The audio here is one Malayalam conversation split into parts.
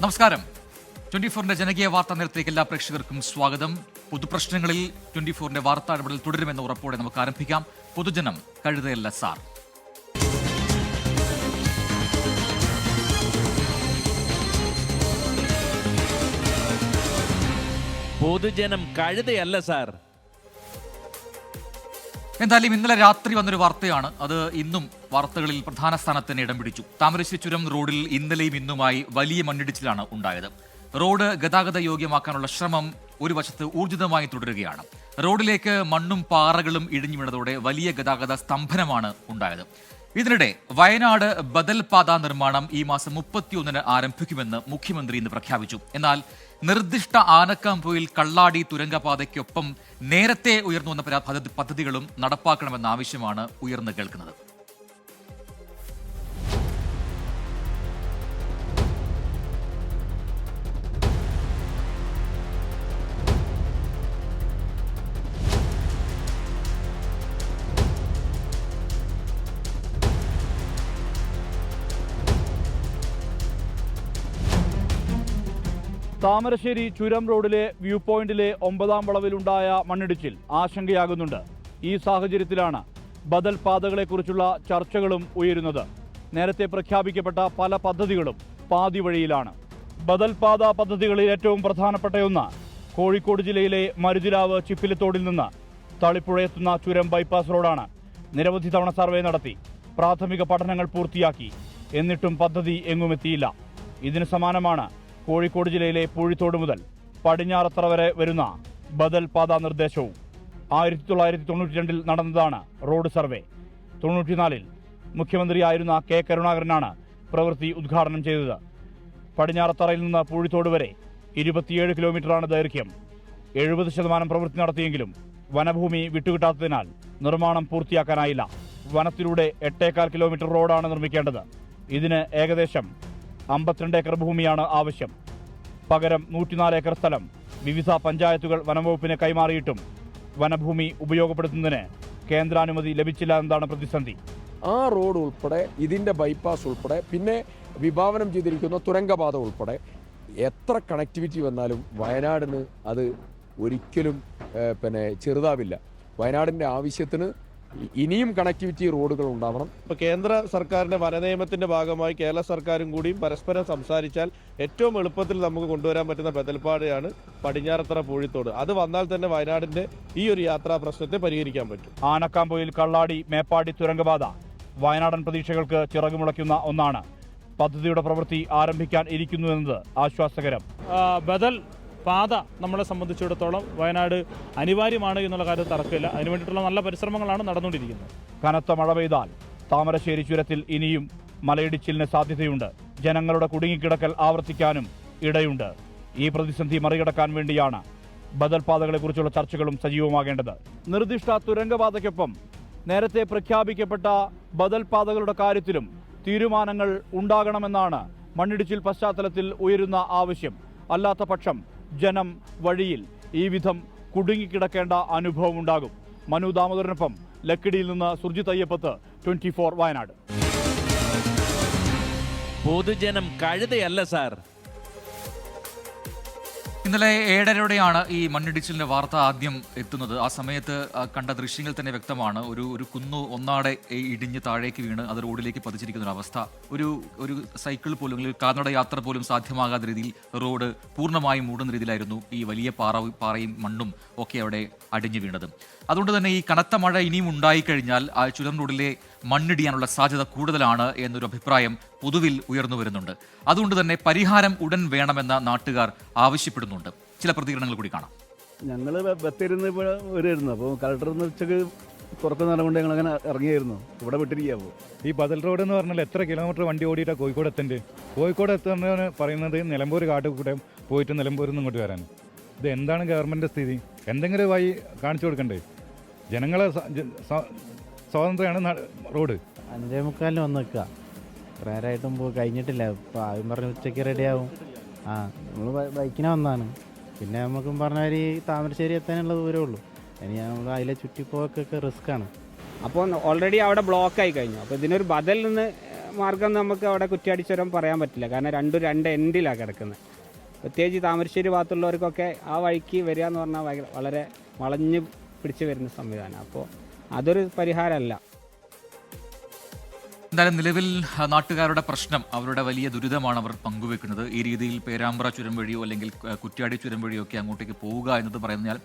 നമസ്കാരം. 24-ന്റെ ജനകീയ വാർത്താ നേരത്തിലേക്ക് എല്ലാ പ്രേക്ഷകർക്കും സ്വാഗതം. പൊതുപ്രശ്നങ്ങളിൽ 24-ന്റെ വാർത്താ ഇടപെടൽ തുടരുമെന്ന ഉറപ്പോടെ നമുക്ക് ആരംഭിക്കാം. പൊതുജനം കഴുതയല്ല സാർ. പൊതുജനം കഴുതയല്ല സാർ. എന്തായാലും ഇന്നലെ രാത്രി വന്നൊരു വാർത്തയാണ്. അത് ഇന്നും വാർത്തകളിൽ പ്രധാന സ്ഥാനത്ത് തന്നെ ഇടം പിടിച്ചു. താമരശ്ശേരി ചുരം റോഡിൽ ഇന്നലെയും ഇന്നുമായി വലിയ മണ്ണിടിച്ചിലാണ് ഉണ്ടായത്. റോഡ് ഗതാഗത യോഗ്യമാക്കാനുള്ള ശ്രമം ഒരു വശത്ത് ഊർജിതമായി തുടരുകയാണ്. റോഡിലേക്ക് മണ്ണും പാറകളും ഇടിഞ്ഞു വീണതോടെ വലിയ ഗതാഗത സ്തംഭനമാണ് ഉണ്ടായത്. ഇതിനിടെ വയനാട് ബദൽ പാത നിർമ്മാണം ഈ മാസം 31-ന് ആരംഭിക്കുമെന്ന് മുഖ്യമന്ത്രി ഇന്ന് പ്രഖ്യാപിച്ചു. എന്നാൽ നിർദ്ദിഷ്ട ആനക്കാംപൊയിൽ കള്ളാടി തുരങ്കപാതയ്ക്കൊപ്പം നേരത്തെ ഉയർന്നു വന്ന പദ്ധതികളും നടപ്പാക്കണമെന്ന ആവശ്യമാണ് ഉയർന്നു കേൾക്കുന്നത്. താമരശ്ശേരി ചുരം റോഡിലെ വ്യൂ പോയിന്റിലെ 9-ാം വളവിലുണ്ടായ മണ്ണിടിച്ചിൽ ആശങ്കയാകുന്നുണ്ട്. ഈ സാഹചര്യത്തിലാണ് ബദൽ പാതകളെക്കുറിച്ചുള്ള ചർച്ചകളും ഉയരുന്നത്. നേരത്തെ പ്രഖ്യാപിക്കപ്പെട്ട പല പദ്ധതികളും പാതി വഴിയിലാണ്. ബദൽ പാത പദ്ധതികളിൽ ഏറ്റവും പ്രധാനപ്പെട്ട ഒന്ന് കോഴിക്കോട് ജില്ലയിലെ മരുതിലാവ് ചിപ്പിലത്തോടിൽ നിന്ന് തളിപ്പുഴയെത്തുന്ന ചുരം ബൈപ്പാസ് റോഡാണ്. നിരവധി തവണ സർവേ നടത്തി, പ്രാഥമിക പഠനങ്ങൾ പൂർത്തിയാക്കി. എന്നിട്ടും പദ്ധതി എങ്ങുമെത്തിയില്ല. ഇതിന് സമാനമാണ് കോഴിക്കോട് ജില്ലയിലെ പൂഴിത്തോട് മുതൽ പടിഞ്ഞാറത്തറ വരെ വരുന്ന ബദൽ പാത നിർദ്ദേശവും. 1992-ൽ നടന്നതാണ് റോഡ് സർവേ. 94-ൽ മുഖ്യമന്ത്രിയായിരുന്ന കെ കരുണാകരനാണ് പ്രവൃത്തി ഉദ്ഘാടനം ചെയ്തത്. പടിഞ്ഞാറത്തറയിൽ നിന്ന് പൂഴിത്തോട് വരെ 27 കിലോമീറ്ററാണ് ദൈർഘ്യം. 70% പ്രവൃത്തി നടത്തിയെങ്കിലും വനഭൂമി വിട്ടുകിട്ടാത്തതിനാൽ നിർമ്മാണം പൂർത്തിയാക്കാനായില്ല. വനത്തിലൂടെ 8.25 കിലോമീറ്റർ റോഡാണ് നിർമ്മിക്കേണ്ടത്. ഇതിന് ഏകദേശം 52 ഏക്കർ ഭൂമിയാണ് ആവശ്യം. പകരം 104 ഏക്കർ സ്ഥലം വിവിധ പഞ്ചായത്തുകൾ വനംവകുപ്പിന് കൈമാറിയിട്ടും വനഭൂമി ഉപയോഗപ്പെടുത്തുന്നതിന് കേന്ദ്രാനുമതി ലഭിച്ചില്ല എന്നതാണ് പ്രതിസന്ധി. ആ റോഡ് ഉൾപ്പെടെ ഇതിൻ്റെ ബൈപ്പാസ് ഉൾപ്പെടെ പിന്നെ വിഭാവനം ചെയ്തിരിക്കുന്ന തുരങ്കപാത ഉൾപ്പെടെ എത്ര കണക്ടിവിറ്റി വന്നാലും വയനാടിന് അത് ഒരിക്കലും ചെറുതാവില്ല. വയനാടിൻ്റെ ആവശ്യത്തിന് ഇനിയും കണക്ടിവിറ്റി റോഡുകൾ ഉണ്ടാവണം. ഇപ്പോൾ കേന്ദ്ര സർക്കാരിൻ്റെ വനനിയമത്തിൻ്റെ ഭാഗമായി കേരള സർക്കാരും കൂടിയും പരസ്പരം സംസാരിച്ചാൽ ഏറ്റവും എളുപ്പത്തിൽ നമുക്ക് കൊണ്ടുവരാൻ പറ്റുന്ന ബദൽപാതയാണ് പടിഞ്ഞാറത്തറ പൂഴിത്തോട്. അത് വന്നാൽ തന്നെ വയനാടിൻ്റെ ഈ ഒരു യാത്രാ പ്രശ്നത്തെ പരിഹരിക്കാൻ പറ്റും. ആനക്കാംപൊയിൽ കള്ളാടി മേപ്പാടി തുരങ്കപാത വയനാടൻ പ്രതീക്ഷകൾക്ക് ചിറകുമുളയ്ക്കുന്ന ഒന്നാണ്. പദ്ധതിയുടെ പ്രവൃത്തി ആരംഭിക്കാൻ ഇരിക്കുന്നുവെന്നത് ആശ്വാസകരം. ബദൽ പാത നമ്മളെ സംബന്ധിച്ചിടത്തോളം വയനാട് അനിവാര്യമാണ് എന്നുള്ള കാര്യത്തിൽ തർക്കമില്ല. അതിനുവേണ്ടിയിട്ടുള്ള നല്ല പരിശ്രമങ്ങളാണ് നടന്നുകൊണ്ടിരിക്കുന്നത്. കനത്ത മഴ പെയ്താൽ താമരശ്ശേരി ചുരത്തിൽ ഇനിയും മലയിടിച്ചിലിന് സാധ്യതയുണ്ട്. ജനങ്ങളുടെ കുടുങ്ങിക്കിടക്കൽ ആവർത്തിക്കാനും ഇടയുണ്ട്. ഈ പ്രതിസന്ധി മറികടക്കാൻ വേണ്ടിയാണ് ബദൽ പാതകളെക്കുറിച്ചുള്ള ചർച്ചകളും സജീവമാകേണ്ടത്. നിർദ്ദിഷ്ട തുരങ്കപാതയ്ക്കൊപ്പം നേരത്തെ പ്രഖ്യാപിക്കപ്പെട്ട ബദൽ പാതകളുടെ കാര്യത്തിലും തീരുമാനങ്ങൾ ഉണ്ടാകണമെന്നാണ് മണ്ണിടിച്ചിൽ പശ്ചാത്തലത്തിൽ ഉയരുന്ന ആവശ്യം. അല്ലാത്ത പക്ഷം ജനം വഴിയിൽ ഈ വിധം കുടുങ്ങിക്കിടക്കേണ്ട അനുഭവം ഉണ്ടാകും. മനു ദാമോദരനൊപ്പം ലക്കിടിയിൽ നിന്ന് സുർജിത് അയ്യപ്പത്ത്, 24 വയനാട്. പൊതുജനം കഴുതയല്ല സാർ. ഇന്നലെ 7:30-യോടെയാണ് ഈ മണ്ണിടിച്ചിലിന്റെ വാർത്ത ആദ്യം എത്തുന്നത്. ആ സമയത്ത് കണ്ട ദൃശ്യങ്ങൾ തന്നെ വ്യക്തമാണ്. ഒരു കുന്നു ഒന്നാടെ ഇടിഞ്ഞ് താഴേക്ക് വീണ് അത് റോഡിലേക്ക് പതിച്ചിരിക്കുന്ന ഒരു അവസ്ഥ. ഒരു സൈക്കിൾ പോലും അല്ലെങ്കിൽ കാൽനട യാത്ര പോലും സാധ്യമാകാത്ത രീതിയിൽ റോഡ് പൂർണ്ണമായും മൂടുന്ന രീതിയിലായിരുന്നു ഈ വലിയ പാറയും മണ്ണും ഒക്കെ അവിടെ അടിഞ്ഞു വീണത്. അതുകൊണ്ട് തന്നെ ഈ കനത്ത മഴ ഇനിയും ഉണ്ടായിക്കഴിഞ്ഞാൽ ആ ചുരം റോഡിലെ മണ്ണിടിയാനുള്ള സാധ്യത കൂടുതലാണ് എന്നൊരു അഭിപ്രായം പൊതുവിൽ ഉയർന്നു വരുന്നുണ്ട്. അതുകൊണ്ട് തന്നെ പരിഹാരം ഉടൻ വേണമെന്ന നാട്ടുകാർ ആവശ്യപ്പെടുന്നുണ്ട്. ചില പ്രതികരണങ്ങൾ കൂടി കാണാം. ഞങ്ങൾ ബത്തിരുന്ന് വരുമായിരുന്നു. അപ്പോൾ കളക്ടർ ഉച്ചക്ക് തുറക്കുന്ന കൊണ്ട് ഞങ്ങൾ അങ്ങനെ ഇറങ്ങിയായിരുന്നു. ഇവിടെ വിട്ടിരിക്കാവോ ഈ ബദൽ റോഡ് എന്ന് പറഞ്ഞാൽ എത്ര കിലോമീറ്റർ വണ്ടി ഓടിയിട്ടാണ് കോഴിക്കോട് എത്തേണ്ടത്? കോഴിക്കോട് എത്തുന്നതെന്ന് പറയുന്നത് നിലമ്പൂർ കാട്ടിൽ കൂടെ പോയിട്ട് നിലമ്പൂരിൽ നിന്ന് ഇങ്ങോട്ട് വരാൻ. ഇത് എന്താണ് ഗവൺമെൻറ് സ്ഥിതി? എന്തെങ്കിലും വഴി കാണിച്ചു കൊടുക്കണ്ടേ? ജനങ്ങളെ സ്വാതന്ത്ര്യമാണ് റോഡ്. 5:45 വന്ന് നിൽക്കുക. നേരമായിട്ടും കഴിഞ്ഞിട്ടില്ല. ഇപ്പോൾ ആദ്യം പറഞ്ഞ് ഉച്ചയ്ക്ക് റെഡിയാവും. നമ്മൾ ബൈക്കിനെ വന്നതാണ്. പിന്നെ നമുക്കും പറഞ്ഞ ഒരു താമരശ്ശേരി എത്താനുള്ള ദൂരമേ ഉള്ളൂ. ഇനി നമ്മൾ അതിലെ ചുറ്റിപ്പോക്കൊക്കെ റിസ്ക്കാണ്. അപ്പോൾ ഓൾറെഡി അവിടെ ബ്ലോക്കായി കഴിഞ്ഞു. അപ്പോൾ ഇതിനൊരു ബദൽ നിന്ന് മാർഗം നമുക്ക് അവിടെ കുറ്റ്യാടി ചുരം പറയാൻ പറ്റില്ല. കാരണം രണ്ട് എൻഡിലാണ് കിടക്കുന്നത്. പ്രത്യേകിച്ച് താമരശ്ശേരി ഭാഗത്തുള്ളവർക്കൊക്കെ ആ വഴിക്ക് വരിക എന്ന് പറഞ്ഞാൽ വളരെ വളഞ്ഞ് പിടിച്ച് വരുന്ന സംവിധാനം. അപ്പോൾ അതൊരു പരിഹാരമല്ല. എന്തായാലും നിലവിൽ നാട്ടുകാരുടെ പ്രശ്നം, അവരുടെ വലിയ ദുരിതമാണ് അവർ പങ്കുവെക്കുന്നത്. ഈ രീതിയിൽ പേരാമ്പ്ര ചുരം വഴിയോ അല്ലെങ്കിൽ കുറ്റ്യാടി ചുരം വഴിയോ ഒക്കെ അങ്ങോട്ടേക്ക് പോവുക എന്നത് പറഞ്ഞാൽ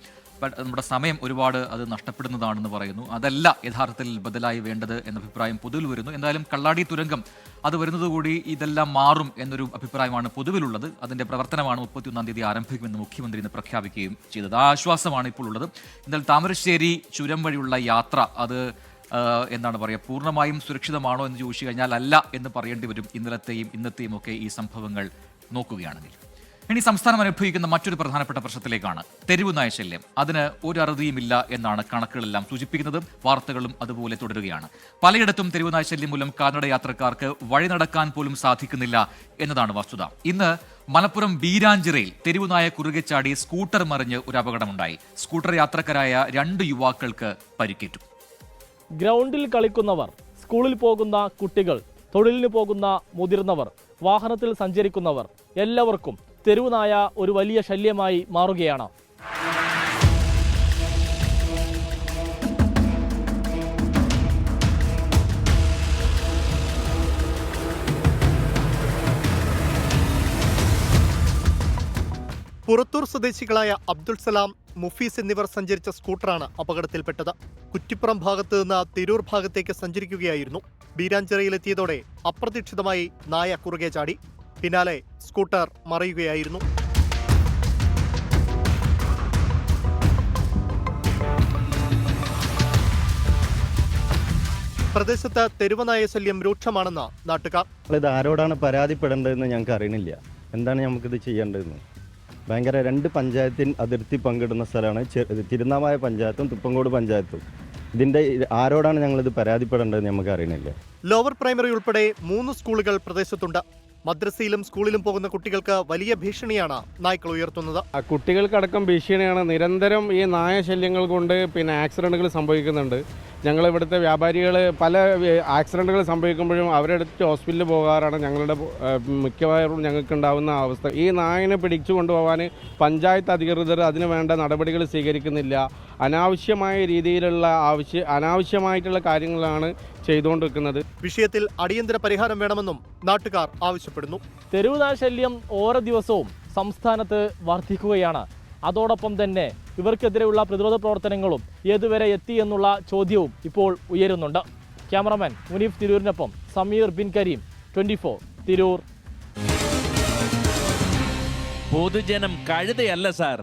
നമ്മുടെ സമയം ഒരുപാട് അത് നഷ്ടപ്പെടുന്നതാണെന്ന് പറയുന്നു. അതല്ല യഥാർത്ഥത്തിൽ ബദലായി വേണ്ടത് എന്ന അഭിപ്രായം പൊതുവിൽ വരുന്നു. എന്തായാലും കള്ളാടി തുരങ്കം അത് വരുന്നതുകൂടി ഇതെല്ലാം മാറും എന്നൊരു അഭിപ്രായമാണ് പൊതുവിലുള്ളത്. അതിന്റെ പ്രവർത്തനമാണ് 31-ാം തീയതി ആരംഭിക്കുമെന്ന് മുഖ്യമന്ത്രി ഇന്ന് പ്രഖ്യാപിക്കുകയും ചെയ്തത്. ആ ആശ്വാസമാണ് ഇപ്പോൾ ഉള്ളത്. എന്നാൽ താമരശ്ശേരി ചുരം വഴിയുള്ള യാത്ര അത് എന്താണ് പറയുക, പൂർണ്ണമായും സുരക്ഷിതമാണോ എന്ന് ചോദിച്ചു കഴിഞ്ഞാൽ അല്ല എന്ന് പറയേണ്ടി വരും. ഇന്നലത്തെയും ഇന്നത്തെയും ഒക്കെ ഈ സംഭവങ്ങൾ നോക്കുകയാണെങ്കിൽ. ഇനി സംസ്ഥാനം അനുഭവിക്കുന്ന മറ്റൊരു പ്രധാനപ്പെട്ട പ്രശ്നത്തിലേക്കാണ് തെരുവ് നായശല്യം. അതിന് ഒരു അറുതിയുമില്ല എന്നാണ് കണക്കുകളെല്ലാം സൂചിപ്പിക്കുന്നത്. വാർത്തകളും അതുപോലെ തുടരുകയാണ്. പലയിടത്തും തെരുവ് നായശല്യം മൂലം കാൽനട യാത്രക്കാർക്ക് വഴി നടക്കാൻ പോലും സാധിക്കുന്നില്ല എന്നതാണ് വസ്തുത. ഇന്ന് മലപ്പുറം ബീരാഞ്ചിറയിൽ തെരുവുനായ കുറുകെ ചാടി സ്കൂട്ടർ മറിഞ്ഞ് ഒരു അപകടമുണ്ടായി. സ്കൂട്ടർ യാത്രക്കാരായ 2 യുവാക്കൾക്ക് പരിക്കേറ്റു. ഗ്രൗണ്ടിൽ കളിക്കുന്നവർ, സ്കൂളിൽ പോകുന്ന കുട്ടികൾ, തൊഴിലിന് പോകുന്ന മുതിർന്നവർ, വാഹനത്തിൽ സഞ്ചരിക്കുന്നവർ എല്ലാവർക്കും തെരുവുനായ ഒരു വലിയ ശല്യമായി മാറുകയാണ്. പുറത്തൂർ സ്വദേശികളായ അബ്ദുൾ സലാം, മുഫീസ് എന്നിവർ സഞ്ചരിച്ച സ്കൂട്ടറാണ് അപകടത്തിൽപ്പെട്ടത്. കുറ്റിപ്പുറം ഭാഗത്ത് നിന്ന് തിരൂർ ഭാഗത്തേക്ക് സഞ്ചരിക്കുകയായിരുന്നു. ബീരാഞ്ചിറയിലെത്തിയതോടെ അപ്രതീക്ഷിതമായി നായ കുറുകെ ചാടി. പിന്നാലെ സ്കൂട്ടർ മറിയുകയായിരുന്നു. പ്രദേശത്ത് തെരുവുനായ ശല്യം രൂക്ഷമാണെന്ന് നാട്ടുകാർ. ഇത് ആരോടാണ് പരാതിപ്പെടേണ്ടതെന്ന് ഞങ്ങൾക്ക് അറിയണില്ല. എന്താണ് നമുക്കിത് ചെയ്യേണ്ടതെന്ന്. ഭയങ്കര 2 പഞ്ചായത്തിൽ അതിർത്തി പങ്കിടുന്ന സ്ഥലമാണ് തിരുനാവായ പഞ്ചായത്തും തുപ്പങ്കോട് പഞ്ചായത്തും. ഇതിൻ്റെ ആരോടാണ് ഞങ്ങളിത് പരാതിപ്പെടേണ്ടതെന്ന് നമുക്ക് അറിയണില്ല. ലോവർ പ്രൈമറി ഉൾപ്പെടെ 3 സ്കൂളുകൾ പ്രദേശത്തുണ്ട്. മദ്രസയിലും സ്കൂളിലും പോകുന്ന കുട്ടികൾക്ക് വലിയ ഭീഷണിയാണ് നായ്ക്കൾ ഉയർത്തുന്നത്. കുട്ടികൾക്കടക്കം ഭീഷണിയാണ്. നിരന്തരം ഈ നായ ശല്യങ്ങൾ കൊണ്ട് ആക്സിഡന്റുകൾ സംഭവിക്കുന്നുണ്ട്. ഞങ്ങളിവിടുത്തെ വ്യാപാരികൾ പല ആക്സിഡന്റുകൾ സംഭവിക്കുമ്പോഴും അവരെടുത്ത് ഹോസ്പിറ്റലിൽ പോകാറാണ് ഞങ്ങളുടെ മിക്കവാറും ഞങ്ങൾക്കുണ്ടാകുന്ന അവസ്ഥ. ഈ നായനെ പിടിച്ചു കൊണ്ടുപോകാൻ പഞ്ചായത്ത് അധികൃതർ അതിന് വേണ്ട നടപടികൾ സ്വീകരിക്കുന്നില്ല. അനാവശ്യമായ രീതിയിലുള്ള അനാവശ്യമായിട്ടുള്ള കാര്യങ്ങളാണ് ചെയ്തുകൊണ്ടിരിക്കുന്നത്. വിഷയത്തിൽ അടിയന്തര പരിഹാരം വേണമെന്നും നാട്ടുകാർ ആവശ്യപ്പെടുന്നു. തെരുവുനായ ശല്യം ഓരോ ദിവസവും സംസ്ഥാനത്ത് വർദ്ധിക്കുകയാണ്. അതോടൊപ്പം തന്നെ ഇവർക്കെതിരെയുള്ള പ്രതിരോധ പ്രവർത്തനങ്ങളും ഏതുവരെ എത്തി എന്നുള്ള ചോദ്യവും ഇപ്പോൾ ഉയരുന്നുണ്ട്. ക്യാമറമാൻ മുനീഫ് തിരൂരിനൊപ്പം സമീർ ബിൻ കരീം, 24 തിരൂർ. പൊതുജനം കഴുതയല്ല സാർ.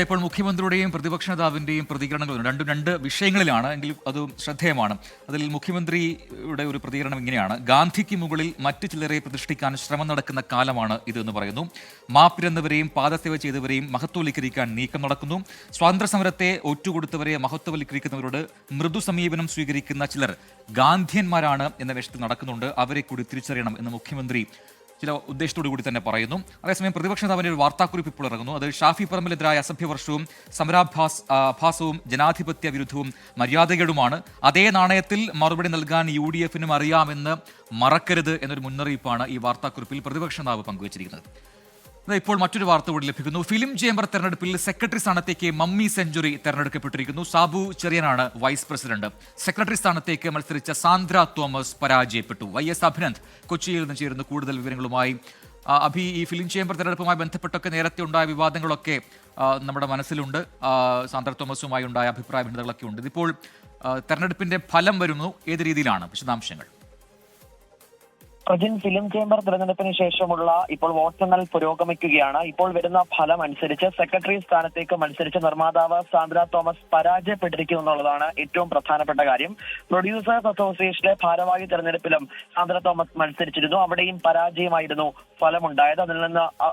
ഇപ്പോൾ മുഖ്യമന്ത്രിയുടെയും പ്രതിപക്ഷ നേതാവിൻ്റെയും പ്രതികരണങ്ങൾ രണ്ട് വിഷയങ്ങളിലാണ്, എങ്കിലും അത് ശ്രദ്ധേയമാണ്. അതിൽ മുഖ്യമന്ത്രിയുടെ ഒരു പ്രതികരണം ഇങ്ങനെയാണ്: ഗാന്ധിക്ക് മുകളിൽ മറ്റു ചിലരെ പ്രതിഷ്ഠിക്കാൻ ശ്രമം നടക്കുന്ന കാലമാണ് ഇതെന്ന് പറയുന്നു. മാപ്പിരന്നവരെയും പാദസേവ ചെയ്തവരെയും മഹത്വവൽക്കരിക്കാൻ നീക്കം നടക്കുന്നു. സ്വാതന്ത്ര്യസമരത്തെ ഒറ്റുകൊടുത്തവരെ മഹത്വവൽക്കരിക്കുന്നവരോട് മൃദു സമീപനം സ്വീകരിക്കുന്ന ചിലർ ഗാന്ധിയന്മാരാണ് എന്ന വേഷത്തിൽ നടക്കുന്നുണ്ട്. അവരെ കൂടി തിരിച്ചറിയണം എന്ന് മുഖ്യമന്ത്രി ചില ഉദ്ദേശത്തോടു കൂടി തന്നെ പറയുന്നു. അതേസമയം പ്രതിപക്ഷ നേതാവിന്റെ ഒരു വാർത്താക്കുറിപ്പ് ഇപ്പോൾ ഇറങ്ങുന്നു. അത് ഷാഫി പറമ്പിലെതിരായ അസഭ്യവർഷവും സമരാഭാസവും ജനാധിപത്യ വിരുദ്ധവും മര്യാദകേടുമാണ്. അതേ നാണയത്തിൽ മറുപടി നൽകാൻ UDF-നും അറിയാമെന്ന് മറക്കരുത് എന്നൊരു മുന്നറിയിപ്പാണ് ഈ വാർത്താക്കുറിപ്പിൽ പ്രതിപക്ഷ നേതാവ് പങ്കുവച്ചിരിക്കുന്നത്. ഇപ്പോൾ മറ്റൊരു വാർത്ത കൂടി ലഭിക്കുന്നു. ഫിലിം ചേംബർ തെരഞ്ഞെടുപ്പിൽ സെക്രട്ടറി സ്ഥാനത്തേക്ക് മമ്മി സെഞ്ചുറി തെരഞ്ഞെടുക്കപ്പെട്ടിരിക്കുന്നു. സാബു ചെറിയനാണ് വൈസ് പ്രസിഡന്റ്. സെക്രട്ടറി സ്ഥാനത്തേക്ക് മത്സരിച്ച സാന്ദ്ര തോമസ് പരാജയപ്പെട്ടു. YS അഭിനന്ദ് കൊച്ചിയിൽ നിന്ന് ചേരുന്ന കൂടുതൽ വിവരങ്ങളുമായി. അഭി, ഈ ഫിലിം ചേംബർ തെരഞ്ഞെടുപ്പുമായി ബന്ധപ്പെട്ടൊക്കെ നേരത്തെ ഉണ്ടായ വിവാദങ്ങളൊക്കെ നമ്മുടെ മനസ്സിലുണ്ട്. സാന്ദ്ര തോമസുമായി ഉണ്ടായ അഭിപ്രായ ഭിന്നതകളൊക്കെ ഉണ്ട്. ഇതിപ്പോൾ തെരഞ്ഞെടുപ്പിന്റെ ഫലം വരുന്നു. ഏത് രീതിയിലാണ് വിശദാംശങ്ങൾ? പ്രജിൻ, ഫിലിം ചേംബർ തെരഞ്ഞെടുപ്പിന് ശേഷമുള്ള ഇപ്പോൾ വോട്ടെണ്ണൽ പുരോഗമിക്കുകയാണ്. ഇപ്പോൾ വരുന്ന ഫലം അനുസരിച്ച് സെക്രട്ടറി സ്ഥാനത്തേക്ക് മത്സരിച്ച നിർമ്മാതാവ് സാന്ദ്ര തോമസ് പരാജയപ്പെട്ടിരിക്കുന്നു എന്നുള്ളതാണ് ഏറ്റവും പ്രധാനപ്പെട്ട കാര്യം. പ്രൊഡ്യൂസേഴ്സ് അസോസിയേഷനിലെ ഭാരവാഹി തെരഞ്ഞെടുപ്പിലും സാന്ദ്ര തോമസ് മത്സരിച്ചിരുന്നു. അവിടെയും പരാജയമായിരുന്നു ഫലമുണ്ടായത്.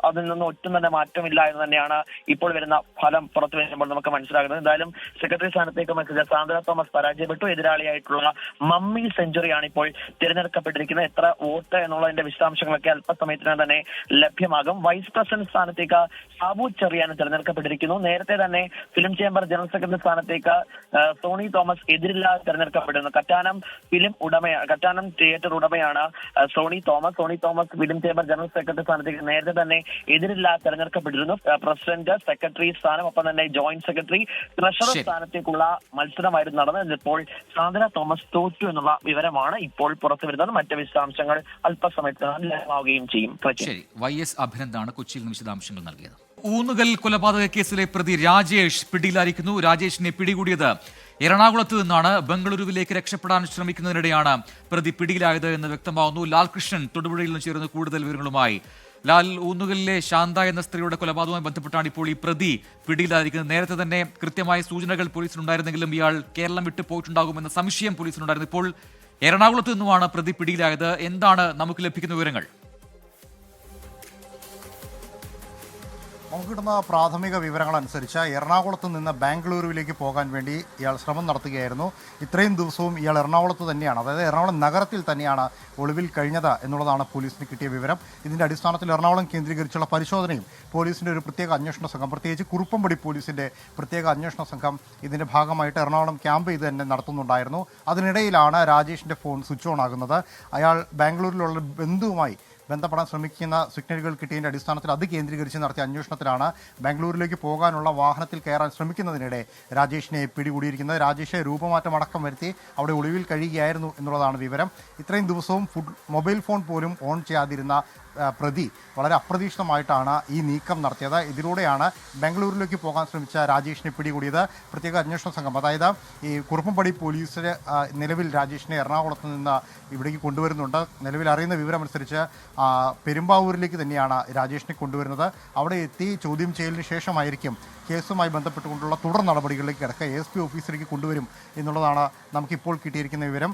അതിൽ നിന്ന് ഒട്ടും തന്നെ മാറ്റമില്ല എന്ന് തന്നെയാണ് ഇപ്പോൾ വരുന്ന ഫലം പുറത്തു വരുമ്പോൾ നമുക്ക് മനസ്സിലാകുന്നത്. എന്തായാലും സെക്രട്ടറി സ്ഥാനത്തേക്ക് മത്സരിച്ച സാന്ദ്ര തോമസ് പരാജയപ്പെട്ടു. എതിരാളിയായിട്ടുള്ള മമ്മി സെഞ്ചുറിയാണ് ഇപ്പോൾ തിരഞ്ഞെടുക്കപ്പെട്ടിരിക്കുന്നത്. എത്ര വോട്ട് എന്നുള്ളതിന്റെ വിശദാംശങ്ങളൊക്കെ അല്പസമയത്തിനകം തന്നെ ലഭ്യമാകും. വൈസ് പ്രസിഡന്റ് സ്ഥാനത്തേക്ക് സാബു ചെറിയാൻ തെരഞ്ഞെടുക്കപ്പെട്ടിരിക്കുന്നു. നേരത്തെ തന്നെ ഫിലിം ചേംബർ ജനറൽ സെക്രട്ടറി സ്ഥാനത്തേക്ക് സോണി തോമസ് എതിരില്ലാതെ തെരഞ്ഞെടുക്കപ്പെടുന്നു. കറ്റാനം തിയേറ്റർ ഉടമയാണ് Soni Thomas film chamber general secretary സ്ഥാനത്തേക്ക് നേരത്തെ തന്നെ എതിരില്ലാതെ തെരഞ്ഞെടുക്കപ്പെട്ടിരുന്നു. പ്രസിഡന്റ്, സെക്രട്ടറി സ്ഥാനം, ഒപ്പം തന്നെ ജോയിന്റ് സെക്രട്ടറി, ട്രഷറർ സ്ഥാനത്തേക്കുള്ള മത്സരമായിരുന്നു നടന്നത്. ഇപ്പോൾ സാന്ദ്ര തോമസ് തോറ്റു എന്നുള്ള വിവരമാണ് ഇപ്പോൾ പുറത്തു വരുന്നത്. മറ്റ് വിശദാംശങ്ങൾ അല്പസമയത്തിനകം ലഭ്യമാവുകയും ചെയ്യും. ശരി, YS അഭിനന്ദാണ് കൊച്ചിയിൽ നിന്ന് വിശദാംശങ്ങൾ നൽകിയത്. ഊന്നുകൽ കൊലപാതക കേസിലെ പ്രതി രാജേഷ് പിടിയിലായിരിക്കുന്നു. രാജേഷിനെ പിടികൂടിയത് എറണാകുളത്ത് നിന്നാണ്. ബംഗളൂരുവിലേക്ക് രക്ഷപ്പെടാൻ ശ്രമിക്കുന്നതിനിടെയാണ് പ്രതി പിടിയിലായത് എന്ന് വ്യക്തമാവുന്നു. ലാൽകൃഷ്ണൻ തൊടുപുഴയിൽ നിന്ന് ചേരുന്ന കൂടുതൽ വിവരങ്ങളുമായി. ലാൽ, ഊന്നുകലിലെ ശാന്ത എന്ന സ്ത്രീയുടെ കൊലപാതകവുമായി ബന്ധപ്പെട്ടാണ് ഇപ്പോൾ ഈ പ്രതി പിടിയിലായിരിക്കുന്നത്. നേരത്തെ തന്നെ കൃത്യമായ സൂചനകൾ പോലീസിനുണ്ടായിരുന്നെങ്കിലും ഇയാൾ കേരളം വിട്ടു പോയിട്ടുണ്ടാകുമെന്ന സംശയം പോലീസിനുണ്ടായിരുന്നു. ഇപ്പോൾ എറണാകുളത്ത് നിന്നുമാണ് പ്രതി പിടിയിലായത്. എന്താണ് നമുക്ക് ലഭിക്കുന്ന വിവരങ്ങൾ? നമുക്ക് കിട്ടുന്ന പ്രാഥമിക വിവരങ്ങൾ അനുസരിച്ച് എറണാകുളത്ത് നിന്ന് ബാംഗ്ലൂരുവിലേക്ക് പോകാൻ വേണ്ടി ഇയാൾ ശ്രമം നടത്തുകയായിരുന്നു. ഇത്രയും ദിവസവും ഇയാൾ എറണാകുളത്ത് തന്നെയാണ്, അതായത് എറണാകുളം നഗരത്തിൽ തന്നെയാണ് ഒളിവിൽ കഴിഞ്ഞത് എന്നുള്ളതാണ് പോലീസിന് കിട്ടിയ വിവരം. ഇതിൻ്റെ അടിസ്ഥാനത്തിൽ എറണാകുളം കേന്ദ്രീകരിച്ചുള്ള പരിശോധനയും പോലീസിൻ്റെ ഒരു പ്രത്യേക അന്വേഷണ സംഘം, പ്രത്യേകിച്ച് കുറുപ്പംപടി പോലീസിൻ്റെ പ്രത്യേക അന്വേഷണ സംഘം ഇതിൻ്റെ ഭാഗമായിട്ട് എറണാകുളം ക്യാമ്പ് ചെയ്ത് തന്നെ നടത്തുന്നുണ്ടായിരുന്നു. അതിനിടയിലാണ് രാജേഷിൻ്റെ ഫോൺ സ്വിച്ച് ഓൺ ആകുന്നത്. അയാൾ ബാംഗ്ലൂരിലുള്ള ബന്ധുവുമായി ബന്ധപ്പെടാൻ ശ്രമിക്കുന്ന സിഗ്നലുകൾ കിട്ടിയതിൻ്റെ അടിസ്ഥാനത്തിൽ അത് കേന്ദ്രീകരിച്ച് നടത്തിയ അന്വേഷണത്തിലാണ് ബാംഗ്ലൂരിലേക്ക് പോകാനുള്ള വാഹനത്തിൽ കയറാൻ ശ്രമിക്കുന്നതിനിടെ രാജേഷിനെ പിടികൂടിയിരിക്കുന്നത്. രാജേഷ് രൂപമാറ്റം അടക്കം വരുത്തി അവിടെ ഒളിവിൽ കഴിയുകയായിരുന്നു എന്നുള്ളതാണ് വിവരം. ഇത്രയും ദിവസവും മൊബൈൽ ഫോൺ പോലും ഓൺ ചെയ്യാതിരുന്ന പ്രതി വളരെ അപ്രതീക്ഷിതമായിട്ടാണ് ഈ നീക്കം നടത്തിയത്. ഇതിലൂടെയാണ് ബാംഗ്ലൂരിലേക്ക് പോകാൻ ശ്രമിച്ച രാജേഷിനെ പിടികൂടിയത്. പ്രത്യേക അന്വേഷണ സംഘം, അതായത് ഈ കുറുപ്പംപടി പോലീസിന് നിലവിൽ രാജേഷിനെ എറണാകുളത്ത് നിന്ന് ഇവിടേക്ക് കൊണ്ടുവരുന്നുണ്ട്. നിലവിൽ അറിയുന്ന വിവരമനുസരിച്ച് പെരുമ്പാവൂരിലേക്ക് തന്നെയാണ് രാജേഷിനെ കൊണ്ടുവരുന്നത്. അവിടെ എത്തി ചോദ്യം ചെയ്യലിന് ശേഷമായിരിക്കും കേസുമായി ബന്ധപ്പെട്ടുകൊണ്ടുള്ള തുടർ നടപടികളിലേക്ക് കിടക്കുക. ASP ഓഫീസിലേക്ക് കൊണ്ടുവരും എന്നുള്ളതാണ് നമുക്കിപ്പോൾ കിട്ടിയിരിക്കുന്ന വിവരം.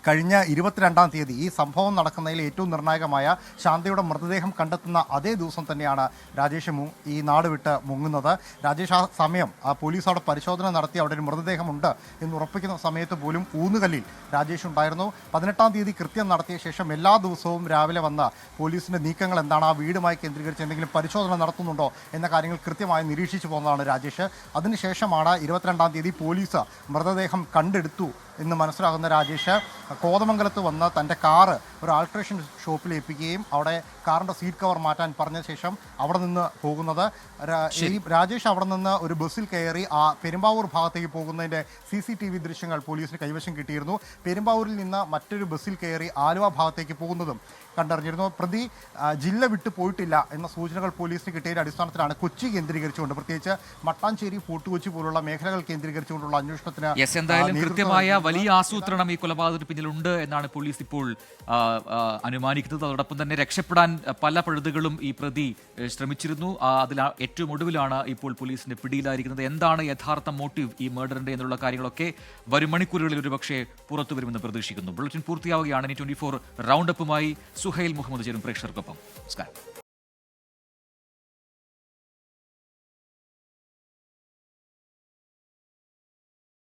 കഴിഞ്ഞ 22-ാം തീയതി ഈ സംഭവം നടക്കുന്നതിൽ ഏറ്റവും നിർണായകമായ ശാന്തയുടെ മൃതദേഹം കണ്ടെത്തുന്ന അതേ ദിവസം തന്നെയാണ് രാജേഷ് ഈ നാട് വിട്ട് മുങ്ങുന്നത്. രാജേഷ് ആ സമയം പോലീസ് അവിടെ പരിശോധന നടത്തി അവിടെ ഒരു മൃതദേഹമുണ്ട് എന്ന് ഉറപ്പിക്കുന്ന സമയത്ത് പോലും ഊന്നുകല്ലിൽ രാജേഷ് ഉണ്ടായിരുന്നു. 18-ാം തീയതി കൃത്യം നടത്തിയ ശേഷം എല്ലാ ദിവസവും രാവിലെ വന്ന് പോലീസിൻ്റെ നീക്കങ്ങൾ എന്താണ്, ആ വീടുമായി കേന്ദ്രീകരിച്ച് എന്തെങ്കിലും പരിശോധന നടത്തുന്നുണ്ടോ എന്ന കാര്യങ്ങൾ കൃത്യമായി നിരീക്ഷിച്ചു പോകുന്നതാണ് രാജേഷ്. അതിനുശേഷമാണ് 22-ാം തീയതി പോലീസ് മൃതദേഹം കണ്ടെടുത്തു എന്ന് മനസ്സിലാകുന്ന രാജേഷ് കോതമംഗലത്ത് വന്ന് തൻ്റെ കാറ് ഒരു ആൾട്രേഷൻ ഷോപ്പിൽ ഏൽപ്പിക്കുകയും അവിടെ കാറിൻ്റെ സീറ്റ് കവർ മാറ്റാൻ പറഞ്ഞ ശേഷം അവിടെ നിന്ന് പോകുന്നത്. രാജേഷ് അവിടെ നിന്ന് ഒരു ബസ്സിൽ കയറി ആ പെരുമ്പാവൂർ ഭാഗത്തേക്ക് പോകുന്നതിൻ്റെ CCTV ദൃശ്യങ്ങൾ പോലീസിന് കൈവശം കിട്ടിയിരുന്നു. പെരുമ്പാവൂരിൽ നിന്ന് മറ്റൊരു ബസ്സിൽ കയറി ആലുവ ഭാഗത്തേക്ക് പോകുന്നതും കണ്ടറിഞ്ഞിരുന്നു. പ്രതി ജില്ല വിട്ടു പോയിട്ടില്ല എന്ന സൂചനകൾ പോലീസിന് കിട്ടിയതിൻ്റെ അടിസ്ഥാനത്തിലാണ് കൊച്ചി കേന്ദ്രീകരിച്ചുകൊണ്ട്, പ്രത്യേകിച്ച് മട്ടാഞ്ചേരി, ഫോർട്ട് കൊച്ചി പോലുള്ള മേഖലകൾ കേന്ദ്രീകരിച്ചുകൊണ്ടുള്ള അന്വേഷണത്തിന് എന്തായാലും കൃത്യമായ വലിയ ആസൂത്രണം ഈ കൊലപാതകത്തിന് പിന്നിലുണ്ട് എന്നാണ് പോലീസ് ഇപ്പോൾ അനുമാനിക്കുന്നത്. അതോടൊപ്പം തന്നെ രക്ഷപ്പെടാൻ പല പഴുതുകളും ഈ പ്രതി ശ്രമിച്ചിരുന്നു. അതിൽ ഏറ്റവും ഒടുവിലാണ് ഇപ്പോൾ പോലീസിന്റെ പിടിയിലായിരിക്കുന്നത്. എന്താണ് യഥാർത്ഥ മോട്ടീവ് ഈ മർഡറിന്റെ എന്നുള്ള കാര്യങ്ങളൊക്കെ വരും മണിക്കൂറുകളിൽ ഒരുപക്ഷെ പുറത്തു വരുമെന്ന് പ്രതീക്ഷിക്കുന്നു. ബുള്ളറ്റിൻ പൂർത്തിയാവുകയാണ്. 24 റൗണ്ട് അപ്പുമായി സുഹൈൽ മുഹമ്മദ് ചേരും പ്രേക്ഷകർക്കൊപ്പം. നമസ്കാരം.